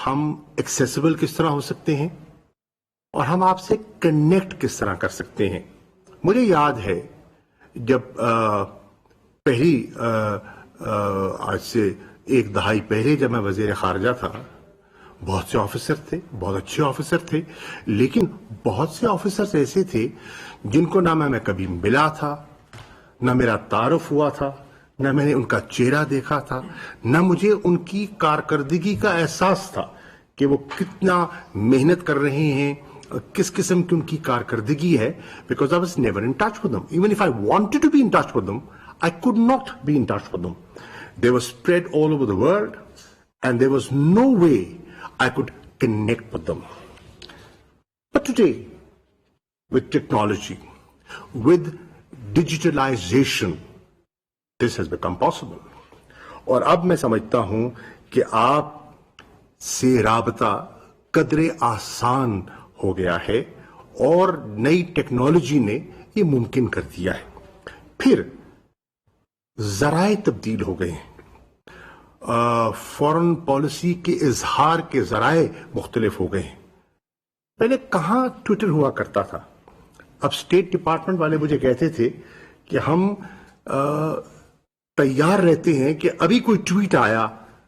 ہم ایکسیسیبل کس طرح ہو سکتے ہیں اور ہم آپ سے کنیکٹ کس طرح کر سکتے ہیں. مجھے یاد ہے جب پہلی آج سے ایک دہائی پہلے جب میں وزیر خارجہ تھا، بہت سے آفیسر تھے، بہت اچھے آفیسر تھے، لیکن بہت سے آفیسرز ایسے تھے جن کو نہ میں کبھی ملا تھا، نہ میرا تعارف ہوا تھا، نہ میں نے ان کا چہرہ دیکھا تھا، نہ مجھے ان کی کارکردگی کا احساس تھا کہ وہ کتنا محنت کر رہے ہیں، کس قسم کی ان کی کارکردگی ہے. because I was never in touch with them. Even if I wanted to be in touch with them, I could not be in touch with them. They were spread all over the world and there was no way I could connect with them. But today, with technology, with digitalization, this has become possible. اور اب میں سمجھتا ہوں کہ آپ سے رابطہ قدرے آسان ہو گیا ہے اور نئی ٹیکنالوجی نے یہ ممکن کر دیا ہے. پھر ذرائع تبدیل ہو گئے ہیں، فورن پالیسی کے اظہار کے ذرائع مختلف ہو گئے ہیں. پہلے کہاں ٹویٹر ہوا کرتا تھا؟ اب اسٹیٹ ڈپارٹمنٹ والے مجھے کہتے تھے کہ ہم تیار رہتے ہیں کہ ابھی کوئی ٹویٹ آیا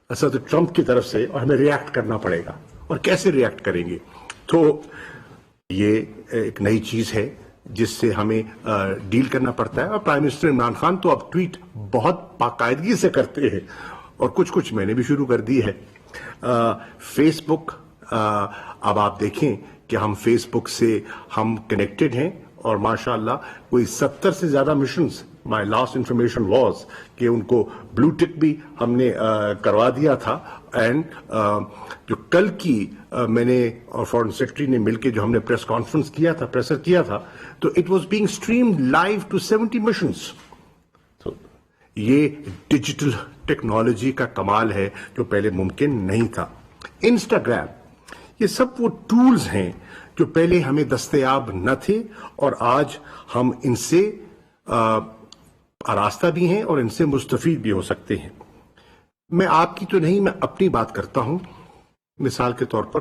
صدر ٹرمپ کی طرف سے اور ہمیں ریئیکٹ کرنا پڑے گا، اور کیسے ریئیکٹ کریں گے. تو یہ ایک نئی چیز ہے جس سے ہمیں ڈیل کرنا پڑتا ہے. اور پرائم منسٹر عمران خان تو اب ٹویٹ بہت باقاعدگی سے کرتے ہیں، اور کچھ میں نے بھی شروع کر دی ہے. فیس بک، اب آپ دیکھیں کہ ہم فیس بک سے ہم کنیکٹڈ ہیں، اور ماشاءاللہ کوئی 70 سے زیادہ missions, my last information was کہ ان کو بلو ٹک بھی ہم نے کروا دیا تھا. اینڈ جو کل کی میں نے اور فورن سیکرٹری نے مل کے جو ہم نے پریس کانفرنس کیا تھا، پریسر کیا تھا، تو it was being streamed live to 70 missions. تو یہ ڈیجیٹل ٹیکنالوجی کا کمال ہے جو پہلے ممکن نہیں تھا. انسٹاگرام، یہ سب وہ ٹولز ہیں جو پہلے ہمیں دستیاب نہ تھے، اور آج ہم ان سے آراستہ بھی ہیں اور ان سے مستفید بھی ہو سکتے ہیں. میں آپ کی تو نہیں، میں اپنی بات کرتا ہوں. مثال کے طور پر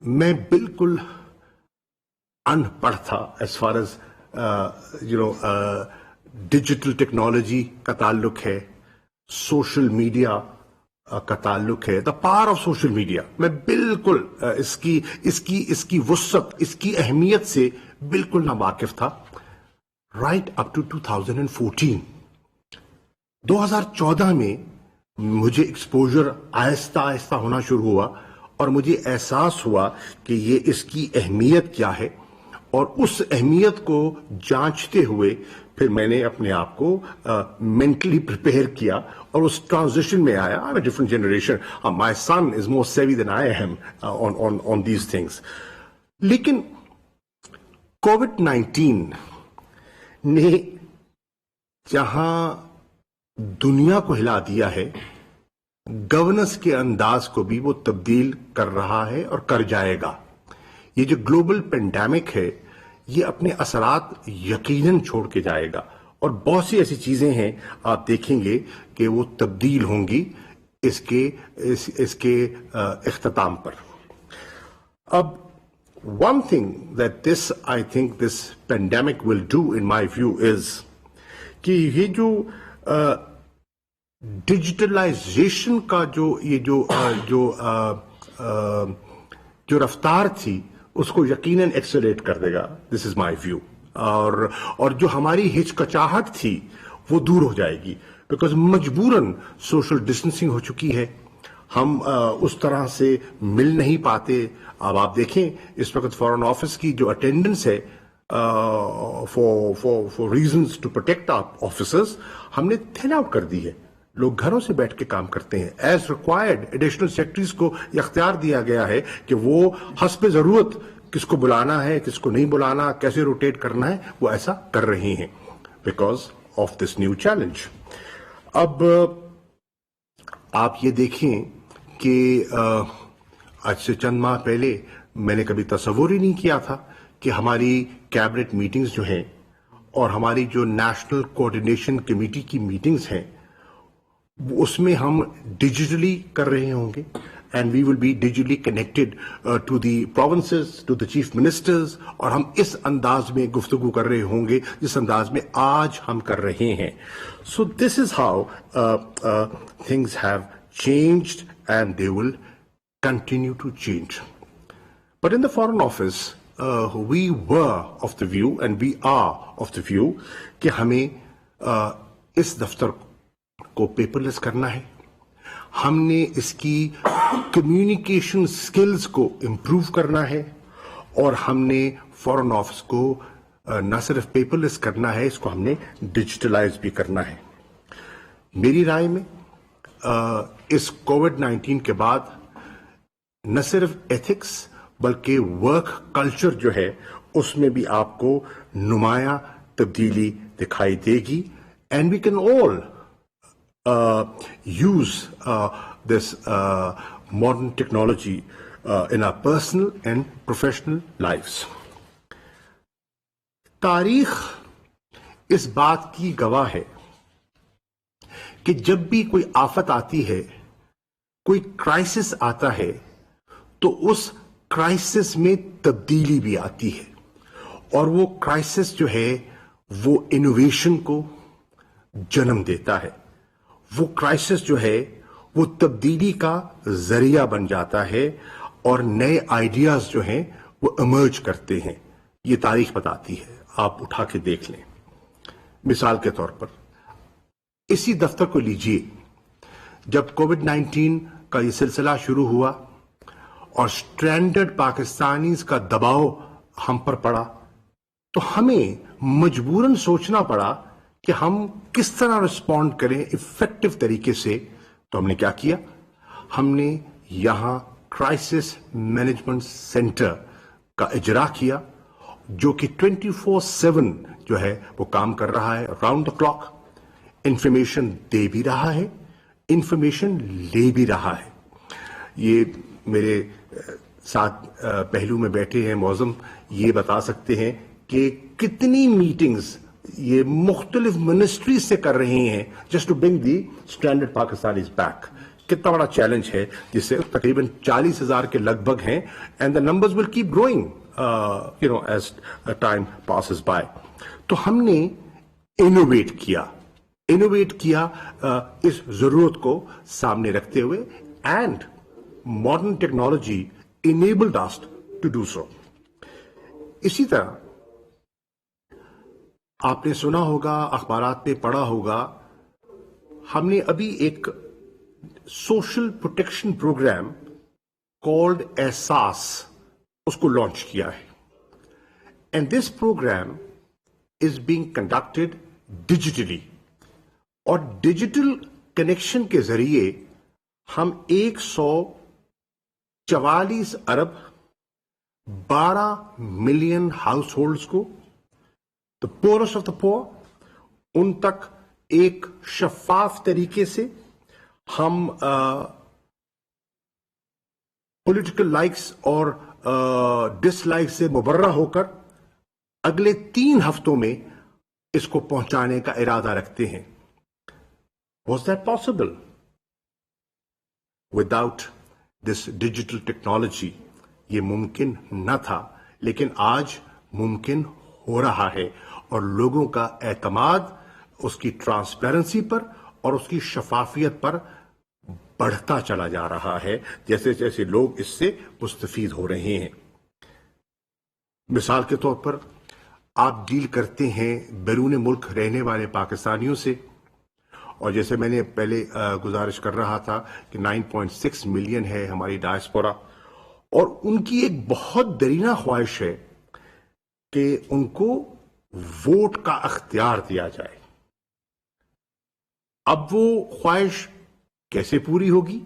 میں بالکل ان پڑھ تھا as far as digital technology کا تعلق ہے، سوشل میڈیا کا تعلق ہے، the power of social media. میں بالکل اس کی وسعت، اس کی اہمیت سے بالکل نا واقف تھا. رائٹ اپ ٹو 2014، 2014 میں مجھے ایکسپوجر آہستہ آہستہ ہونا شروع ہوا، اور مجھے احساس ہوا کہ یہ اس کی اہمیت کیا ہے. اور اس اہمیت کو جانچتے ہوئے پھر میں نے اپنے آپ کو مینٹلی پریپیئر کیا اور اس ٹرانزیشن میں آیا. I'm a different generation. My son is more savvy than I am on these things. لیکن کووڈ-19 نے جہاں دنیا کو ہلا دیا ہے، گورننس کے انداز کو بھی وہ تبدیل کر رہا ہے اور کر جائے گا. یہ جو گلوبل پینڈیمک ہے، یہ اپنے اثرات یقیناً چھوڑ کے جائے گا، اور بہت سی ایسی چیزیں ہیں آپ دیکھیں گے کہ وہ تبدیل ہوں گی اس کے اختتام پر. اب one thing that I think this pandemic will do in my view is کہ یہ جو ڈیجیٹلائزیشن کا جو رفتار تھی اس کو یقیناً ایکسلریٹ کر دے گا. دس از مائی ویو. اور جو ہماری ہچکچاہٹ تھی وہ دور ہو جائے گی، بیکاز مجبوراً سوشل ڈسٹینسنگ ہو چکی ہے، ہم اس طرح سے مل نہیں پاتے. اب آپ دیکھیں اس وقت فورن آفس کی جو اٹینڈنس ہے for reasons to protect our officers، ہم نے تھن آؤٹ کر دی ہے. لوگ گھروں سے بیٹھ کے کام کرتے ہیں. ایز ریکوائرڈ ایڈیشنل سیکرٹریز کو یہ اختیار دیا گیا ہے کہ وہ حسب ضرورت کس کو بلانا ہے، کس کو نہیں بلانا، کیسے روٹیٹ کرنا ہے، وہ ایسا کر رہے ہیں because of this new challenge. اب آپ یہ دیکھیں کہ آج سے چند ماہ پہلے میں نے کبھی تصور ہی نہیں کیا تھا کہ ہماری کیبنٹ میٹنگز جو ہیں اور ہماری جو نیشنل کوآرڈینیشن کمیٹی کی میٹنگز ہیں اس میں ہم ڈیجیٹلی کر رہے ہوں گے and we will be digitally connected to the provinces to the chief ministers, اور ہم اس انداز میں گفتگو کر رہے ہوں گے جس انداز میں آج ہم کر رہے ہیں. So this is how things have changed and they will continue to change. But in the Foreign Office, we were of the view and we are of the view کہ ہمیں اس دفتر کو پیپر لیس کرنا ہے. ہم نے اس کی کمیونیکیشن سکلز کو امپروو کرنا ہے, اور ہم نے فورن آفس کو نہ صرف پیپر لیس کرنا ہے, اس کو ہم نے ڈیجیٹلائز بھی کرنا ہے. میری رائے میں اس کووڈ-19 کے بعد نہ صرف ایتھکس بلکہ ورک کلچر جو ہے اس میں بھی آپ کو نمایاں تبدیلی دکھائی دے گی. And we can all use this modern technology in our personal and professional lifes. تاریخ اس بات کی گواہ ہے کہ جب بھی کوئی آفت آتی ہے, کوئی کرائسس آتا ہے, تو اس کرائسس میں تبدیلی بھی آتی ہے, اور وہ کرائسس جو ہے وہ انوویشن کو جنم دیتا ہے. وہ کرائسس جو ہے وہ تبدیلی کا ذریعہ بن جاتا ہے, اور نئے آئیڈیاز جو ہیں وہ ایمرج کرتے ہیں. یہ تاریخ بتاتی ہے, آپ اٹھا کے دیکھ لیں. مثال کے طور پر اسی دفتر کو لیجئے, جب کووڈ-19 کا یہ سلسلہ شروع ہوا اور اسٹرینڈڈ پاکستانیز کا دباؤ ہم پر پڑا, تو ہمیں مجبوراً سوچنا پڑا کہ ہم کس طرح رسپونڈ کریں افیکٹو طریقے سے. تو ہم نے کیا کیا؟ ہم نے یہاں کرائسس مینجمنٹ سینٹر کا اجرا کیا, جو کہ 24/7 جو ہے وہ کام کر رہا ہے, راؤنڈ دا کلاک. انفارمیشن دے بھی رہا ہے, انفارمیشن لے بھی رہا ہے. یہ میرے ساتھ پہلو میں بیٹھے ہیں معظم, یہ بتا سکتے ہیں کہ کتنی میٹنگز یہ مختلف منسٹریز سے کر رہے ہیں just to bring the standard Pakistanis back. کتنا بڑا چیلنج ہے, جس سے تقریباً 40,000 کے لگ بھگ ہیں, and the numbers will keep growing as time passes by. تو ہم نے انوویٹ کیا اس ضرورت کو سامنے رکھتے ہوئے, and modern technology enabled us to do so. اسی طرح آپ نے سنا ہوگا, اخبارات میں پڑھا ہوگا, ہم نے ابھی ایک سوشل پروٹیکشن پروگرام کالڈ احساس اس کو لانچ کیا ہے. And this programme is being conducted digitally, اور ڈیجیٹل کنیکشن کے ذریعے ہم 144 ارب 12 ملین ہاؤس ہولڈز کو, the poorest of the poor, ان تک ایک شفاف طریقے سے ہم پولیٹیکل لائکس اور ڈس لائکس سے مبرہ ہو کر اگلے 3 ہفتوں میں اس کو پہنچانے کا ارادہ رکھتے ہیں. Was that possible? Without this digital technology یہ ممکن نہ تھا, لیکن آج ممکن ہو رہا ہے, اور لوگوں کا اعتماد اس کی ٹرانسپیرنسی پر اور اس کی شفافیت پر بڑھتا چلا جا رہا ہے, جیسے جیسے لوگ اس سے مستفید ہو رہے ہیں. مثال کے طور پر آپ ڈیل کرتے ہیں بیرون ملک رہنے والے پاکستانیوں سے, اور جیسے میں نے پہلے گزارش کر رہا تھا کہ 9.6 ملین ہے ہماری ڈائسپورا, اور ان کی ایک بہت درینہ خواہش ہے کہ ان کو ووٹ کا اختیار دیا جائے. اب وہ خواہش کیسے پوری ہوگی؟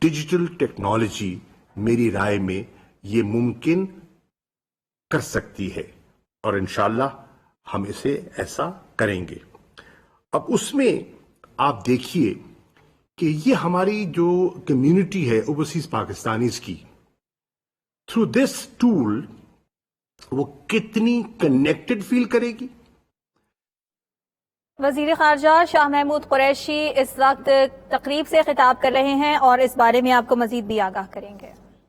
ڈیجیٹل ٹیکنالوجی میری رائے میں یہ ممکن کر سکتی ہے, اور انشاءاللہ ہم اسے ایسا کریں گے. اب اس میں آپ دیکھیے کہ یہ ہماری جو کمیونٹی ہے اوورسیز پاکستانیز کی, تھرو دس ٹول وہ کتنی کنیکٹڈ فیل کرے گی. وزیر خارجہ شاہ محمود قریشی اس وقت تقریب سے خطاب کر رہے ہیں اور اس بارے میں آپ کو مزید بھی آگاہ کریں گے.